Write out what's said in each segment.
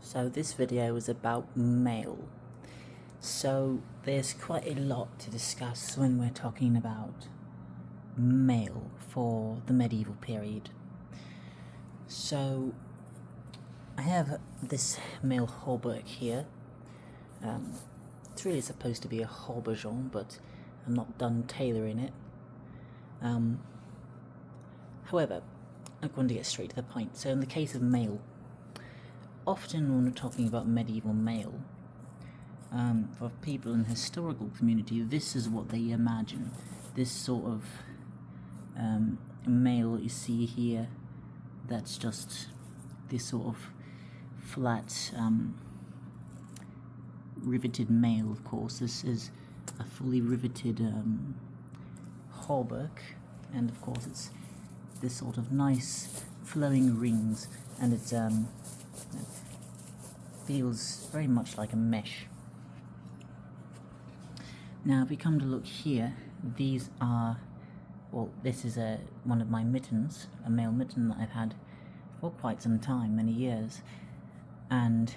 So this video is about mail. So there's quite a lot to discuss when we're talking about mail for the medieval period. So I have this mail hauberk here. It's really supposed to be a haubergeon, but I'm not done tailoring it. However, I'm going to get straight to the point. So in the case of mail, often when we're talking about medieval mail, for people in the historical community, this is what they imagine. This sort of mail you see here, that's just this sort of flat, riveted mail, of course. This is a fully riveted hauberk, and of course it's this sort of nice flowing rings, and it feels very much like a mesh. Now if we come to look here, these are, well, this is one of my mittens, a mail mitten that I've had for quite some time, many years, and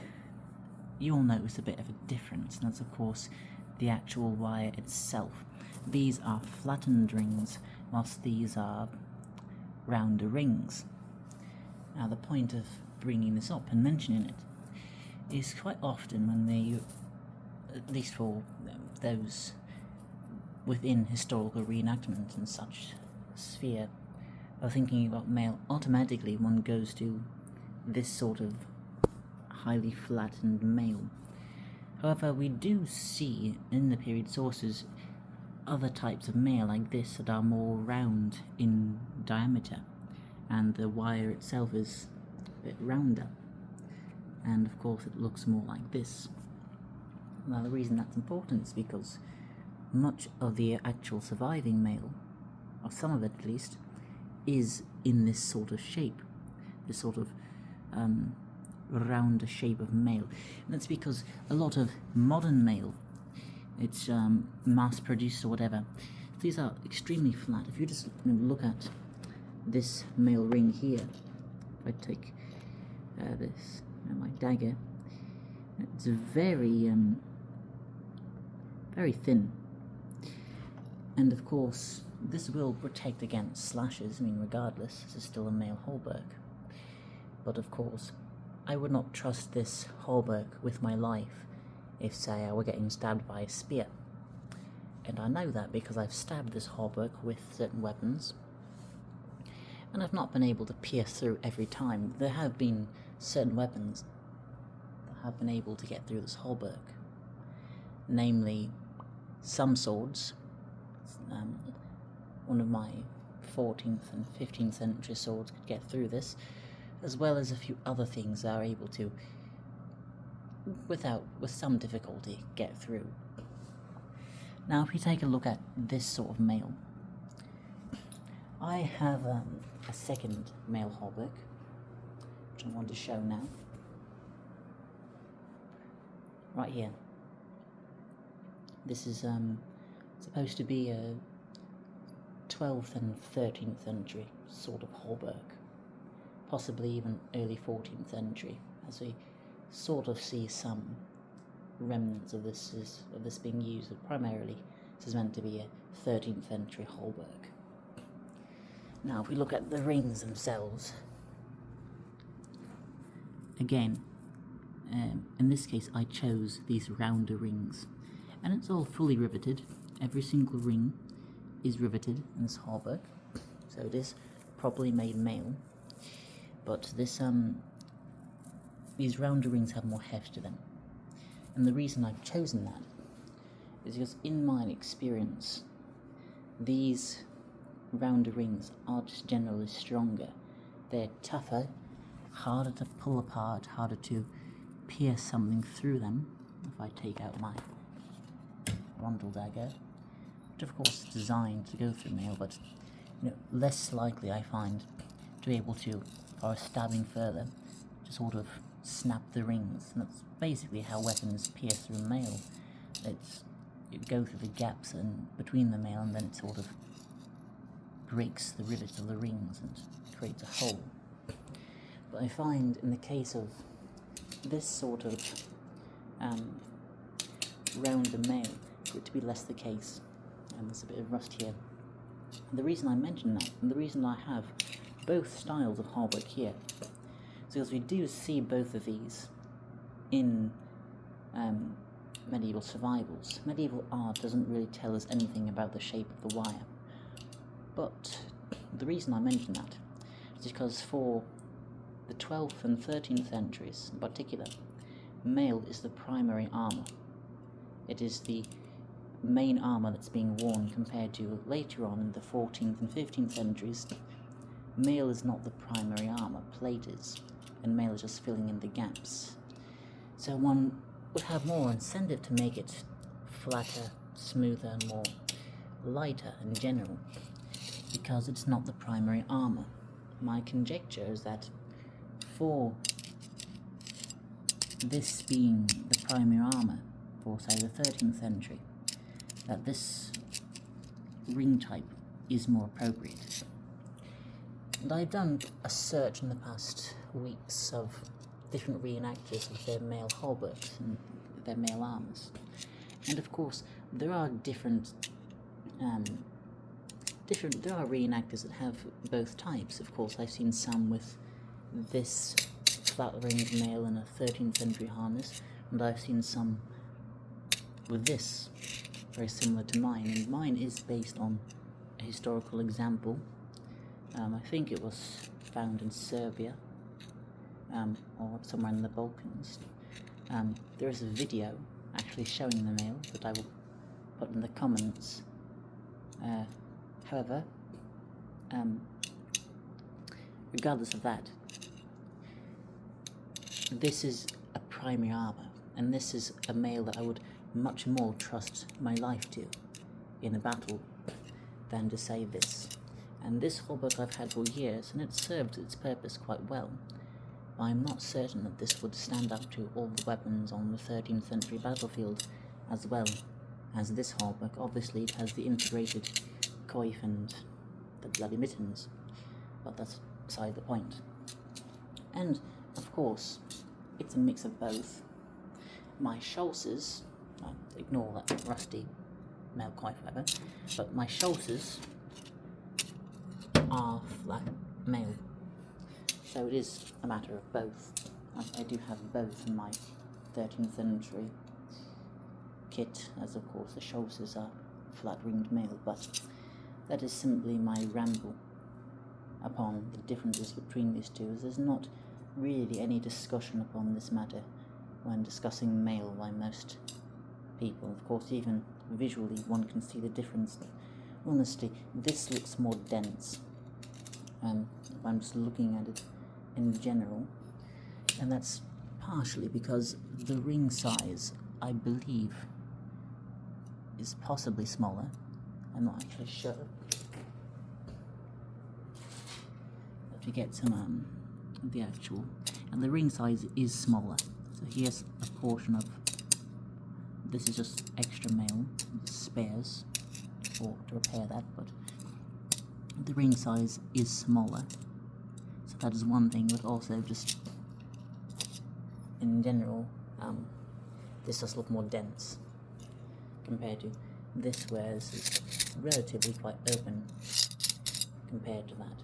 you'll notice a bit of a difference, and that's of course the actual wire itself. These are flattened rings, whilst these are rounder rings. Now the point of bringing this up and mentioning it is quite often when they, at least for those within historical reenactment and such sphere, are thinking about mail, automatically one goes to this sort of highly flattened mail. However, we do see in the period sources other types of mail like this that are more round in diameter, and the wire itself is a bit rounder, and of course it looks more like this. Now the reason that's important is because much of the actual surviving mail, or some of it at least, is in this sort of shape, this sort of rounder shape of mail. And that's because a lot of modern mail, it's mass-produced or whatever, these are extremely flat. If you just look at this mail ring here, if I take this, my dagger, it's very, very thin. And of course, this will protect against slashes. I mean, regardless, this is still a mail hauberk. But of course, I would not trust this hauberk with my life if, say, I were getting stabbed by a spear. And I know that because I've stabbed this hauberk with certain weapons, and I've not been able to pierce through every time. There have been certain weapons that have been able to get through this hauberk. Namely, some swords. One of my 14th and 15th century swords could get through this, as well as a few other things that are able to, with some difficulty, get through. Now if we take a look at this sort of mail, I have a second mail hauberk, which I want to show now. Right here. This is supposed to be a 12th and 13th century sort of hauberk, possibly even early 14th century, as we sort of see some remnants of this being used, but primarily this is meant to be a 13th century hauberk. Now if we look at the rings themselves, again, in this case I chose these rounder rings, and it's all fully riveted. Every single ring is riveted in this hauberk, so it is properly made mail. But this these rounder rings have more heft to them, and the reason I've chosen that is because in my experience, these rounder rings are just generally stronger. They're tougher, harder to pull apart, harder to pierce something through them. If I take out my rondel dagger, which of course is designed to go through mail, but less likely I find to be able to, if I was stabbing further, to sort of snap the rings. And that's basically how weapons pierce through mail. You go through the gaps between the mail, and then it sort of breaks the rivets of the rings and creates a hole. But I find in the case of this sort of rounder male for it to be less the case. And there's a bit of rust here. And the reason I mention that, and the reason I have both styles of hardwork here, is because we do see both of these in medieval survivals. Medieval art doesn't really tell us anything about the shape of the wire. But the reason I mention that is because for the 12th and 13th centuries in particular, mail is the primary armour. It is the main armour that's being worn compared to later on in the 14th and 15th centuries. Mail is not the primary armour, plate is, and mail is just filling in the gaps. So one would have more incentive to make it flatter, smoother, and more lighter in general, because it's not the primary armour. My conjecture is that for this being the primary armour for, say, the 13th century, that this ring type is more appropriate. And I've done a search in the past weeks of different reenactors with their male hauberks and their male armours. And of course, there are different there are reenactors that have both types. Of course, I've seen some with this flat-ringed mail in a 13th century harness, and I've seen some with this, very similar to mine, and mine is based on a historical example. I think it was found in Serbia, or somewhere in the Balkans. There is a video actually showing the mail that I will put in the comments. However, regardless of that, this is a primary armour, and this is a mail that I would much more trust my life to in a battle than to say this. And this hauberk I've had for years, and it served its purpose quite well. I'm not certain that this would stand up to all the weapons on the 13th century battlefield as well as this hauberk. Obviously it has the integrated coif and the bloody mittens, but that's beside the point. And of course, it's a mix of both. My Scholzes, ignore that rusty mail coif whatever, but my Scholzes are flat mail. So it is a matter of both. I do have both in my 13th century kit, as of course the Scholzes are flat-ringed mail, but that is simply my ramble upon the differences between these two, as there's not really any discussion upon this matter when discussing mail by most people. Of course, even visually one can see the difference. Honestly, this looks more dense. If I'm just looking at it in general, and that's partially because the ring size, I believe, is possibly smaller. I'm not actually sure. If you get some the actual, and the ring size is smaller. So here's a portion of this is just extra mail, spares for to repair that, but the ring size is smaller. So that is one thing, but also just in general, this does look more dense compared to this, whereas it's relatively quite open compared to that.